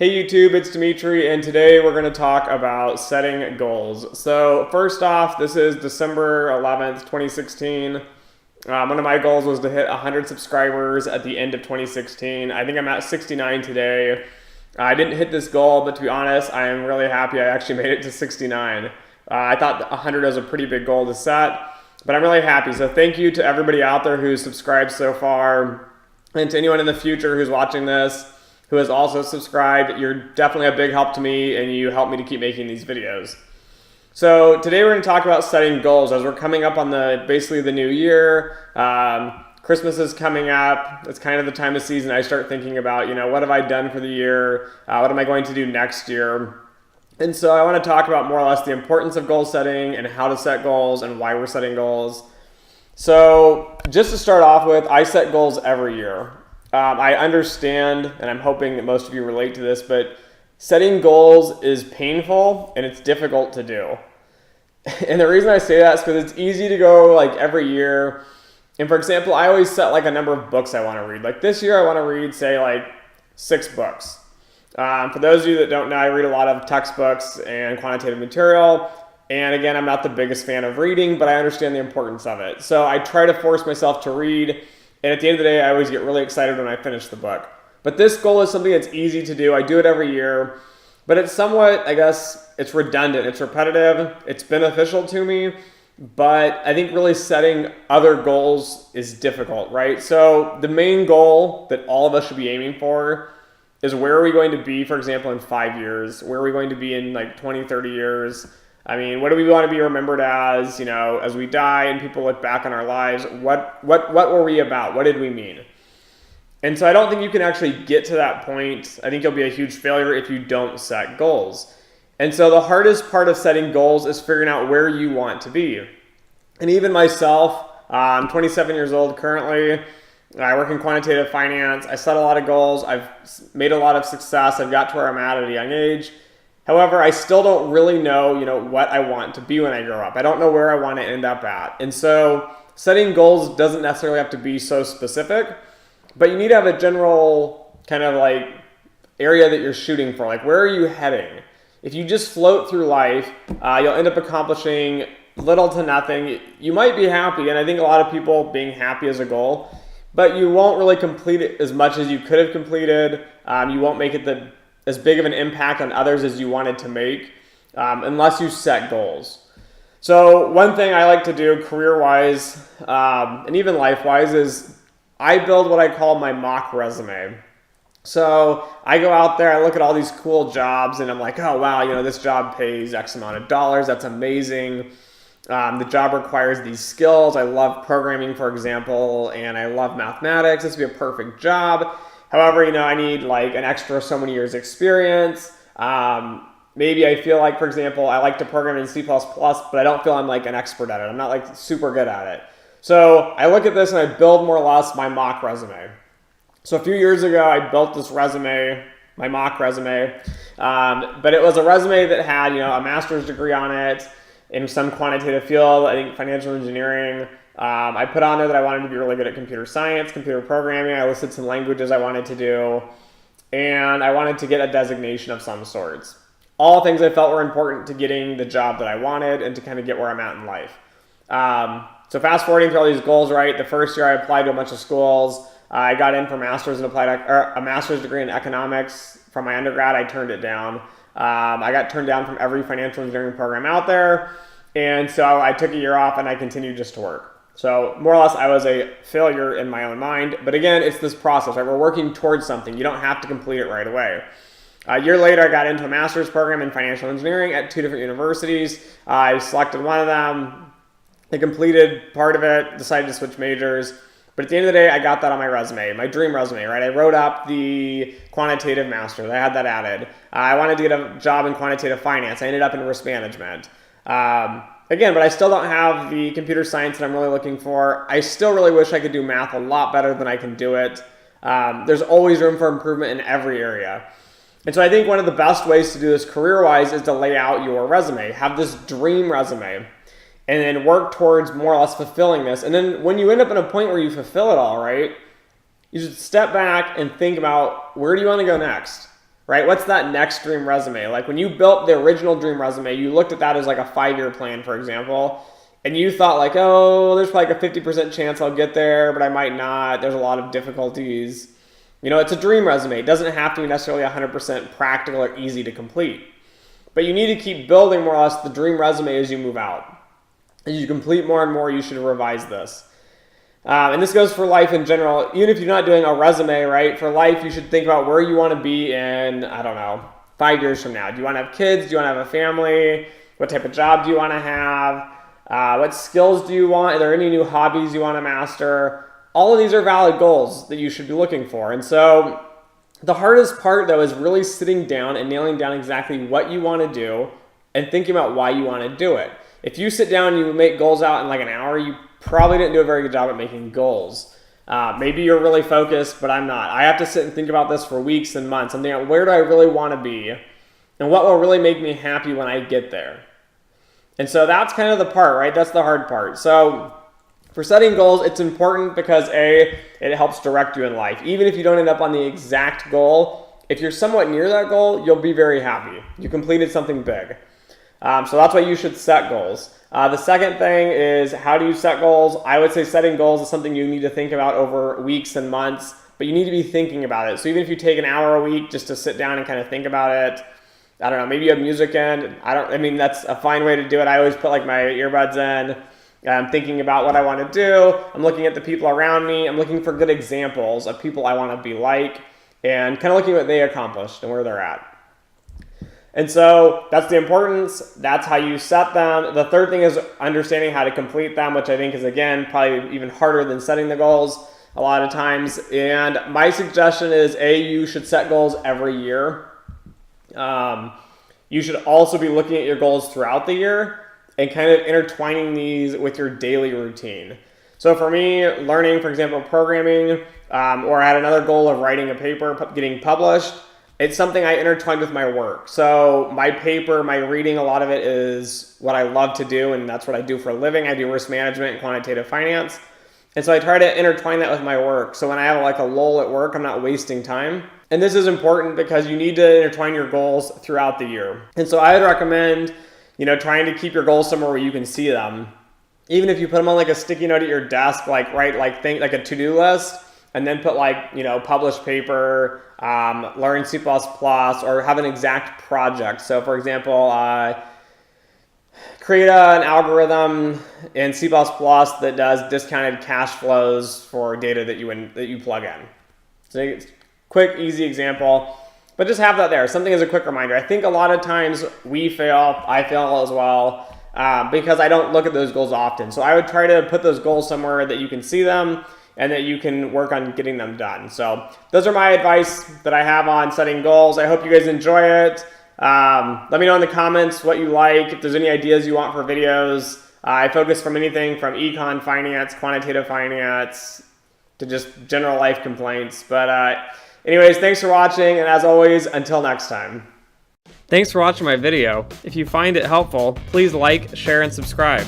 Hey YouTube, it's Dimitri, and today we're going to talk about setting goals. So first off, this is December 11th, 2016. One of my goals was to hit 100 subscribers at the end of 2016. I think I'm at 69 today. I didn't hit this goal, but to be honest, I am really happy I actually made it to 69. I thought 100 was a pretty big goal to set, but I'm really happy. So thank you to everybody out there who's subscribed so far, and to anyone in the future who's watching this who has also subscribed. You're definitely a big help to me, and you help me to keep making these videos. So today we're going to talk about setting goals as we're coming up on basically the new year. Christmas is coming up. It's kind of the time of season I start thinking about, what have I done for the year? What am I going to do next year? And so I want to talk about more or less the importance of goal setting and how to set goals and why we're setting goals. So just to start off with, I set goals every year. I understand, and I'm hoping that most of you relate to this, but setting goals is painful and it's difficult to do. And the reason I say that is because it's easy to go every year. And for example, I always set a number of books I want to read. Like this year, I want to read, say, 6 books. For those of you that don't know, I read a lot of textbooks and quantitative material. And again, I'm not the biggest fan of reading, but I understand the importance of it. So I try to force myself to read. And at the end of the day, I always get really excited when I finish the book. But this goal is something that's easy to do. I do it every year. But it's somewhat, it's redundant. It's repetitive. It's beneficial to me. But I think really setting other goals is difficult, right? So the main goal that all of us should be aiming for is where are we going to be, for example, in 5 years? Where are we going to be in 20, 30 years? I mean, what do we want to be remembered as we die and people look back on our lives? What were we about? What did we mean? And so I don't think you can actually get to that point. I think you'll be a huge failure if you don't set goals. And so the hardest part of setting goals is figuring out where you want to be. And even myself, I'm 27 years old currently. I work in quantitative finance. I set a lot of goals. I've made a lot of success. I've got to where I'm at a young age. However, I still don't really know, what I want to be when I grow up. I don't know where I want to end up at. And so setting goals doesn't necessarily have to be so specific, but you need to have a general kind of area that you're shooting for. Where are you heading? If you just float through life, you'll end up accomplishing little to nothing. You might be happy, and I think a lot of people being happy is a goal, but you won't really complete it as much as you could have completed. You won't make it as big of an impact on others as you wanted to make unless you set goals. So one thing I like to do career-wise and even life-wise is I build what I call my mock resume. So I go out there, I look at all these cool jobs, and I'm like, oh wow, this job pays X amount of dollars. That's amazing. The job requires these skills. I love programming, for example, and I love mathematics. This would be a perfect job. However, I need an extra so many years experience. Maybe I feel for example, I like to program in C++, but I don't feel I'm an expert at it. I'm not super good at it. So I look at this and I build more or less my mock resume. So a few years ago, I built this resume, my mock resume, but it was a resume that had, a master's degree on it in some quantitative field, I think financial engineering. I put on there that I wanted to be really good at computer science, computer programming. I listed some languages I wanted to do, and I wanted to get a designation of some sorts. All things I felt were important to getting the job that I wanted and to kind of get where I'm at in life. So fast forwarding through all these goals, right? The first year I applied to a bunch of schools. I got in for master's and applied a master's degree in economics from my undergrad. I turned it down. I got turned down from every financial engineering program out there. And so I took a year off and I continued just to work. So more or less, I was a failure in my own mind. But again, it's this process, right? We're working towards something. You don't have to complete it right away. A year later, I got into a master's program in financial engineering at 2 different universities. I selected one of them. I completed part of it, decided to switch majors. But at the end of the day, I got that on my resume, my dream resume, right? I wrote up the quantitative master's. I had that added. I wanted to get a job in quantitative finance. I ended up in risk management. Again, but I still don't have the computer science that I'm really looking for. I still really wish I could do math a lot better than I can do it. There's always room for improvement in every area. And so I think one of the best ways to do this career-wise is to lay out your resume. Have this dream resume. And then work towards more or less fulfilling this. And then when you end up in a point where you fulfill it all, right, you should step back and think about where do you want to go next? right? What's that next dream resume? Like when you built the original dream resume, you looked at that as like a 5-year plan, for example, and you thought like, oh, there's probably like a 50% chance I'll get there, but I might not. There's a lot of difficulties. You know, it's a dream resume. It doesn't have to be necessarily 100% practical or easy to complete. But you need to keep building more or less the dream resume as you move out. As you complete more and more, you should revise this. And this goes for life in general. Even if you're not doing a resume, right? For life, you should think about where you want to be in, I don't know, 5 years from now. Do you want to have kids? Do you want to have a family? What type of job do you want to have? What skills do you want? Are there any new hobbies you want to master? All of these are valid goals that you should be looking for. And so the hardest part, though, is really sitting down and nailing down exactly what you want to do and thinking about why you want to do it. If you sit down and you make goals out in like an hour, you probably didn't do a very good job at making goals. Maybe you're really focused, but I'm not. I have to sit and think about this for weeks and months. I'm thinking, where do I really want to be? And what will really make me happy when I get there? And so that's kind of the part, right? That's the hard part. So for setting goals, it's important because A, it helps direct you in life. Even if you don't end up on the exact goal, if you're somewhat near that goal, you'll be very happy. You completed something big. So that's why you should set goals. The second thing is, how do you set goals? I would say setting goals is something you need to think about over weeks and months, but you need to be thinking about it. So even if you take an hour a week just to sit down and kind of think about it, I don't know, maybe you have music in. I mean, that's a fine way to do it. I always put like my earbuds in. I'm thinking about what I want to do. I'm looking at the people around me. I'm looking for good examples of people I want to be like and kind of looking at what they accomplished and where they're at. And so that's the importance. That's how you set them. The third thing is understanding how to complete them, which I think is, again, probably even harder than setting the goals a lot of times. And my suggestion is, A, you should set goals every year. You should also be looking at your goals throughout the year and kind of intertwining these with your daily routine. So for me, learning, for example, programming, or I had another goal of writing a paper, getting published, it's something I intertwined with my work. So my paper, my reading, a lot of it is what I love to do, and that's what I do for a living. I do risk management and quantitative finance. And so I try to intertwine that with my work. So when I have like a lull at work, I'm not wasting time. And this is important because you need to intertwine your goals throughout the year. And so I would recommend, trying to keep your goals somewhere where you can see them. Even if you put them on like a sticky note at your desk, think like a to-do list, and then put publish paper, learn C++, or have an exact project. So for example, create an algorithm in C++ that does discounted cash flows for data that you plug in. So it's a quick, easy example, but just have that there. Something as a quick reminder. I think a lot of times I fail as well, because I don't look at those goals often. So I would try to put those goals somewhere that you can see them and that you can work on getting them done. So those are my advice that I have on setting goals. I hope you guys enjoy it. Let me know in the comments what you like, if there's any ideas you want for videos. I focus from anything from econ finance, quantitative finance, to just general life complaints. But anyways, thanks for watching, and as always, until next time. Thanks for watching my video. If you find it helpful, please like, share, and subscribe.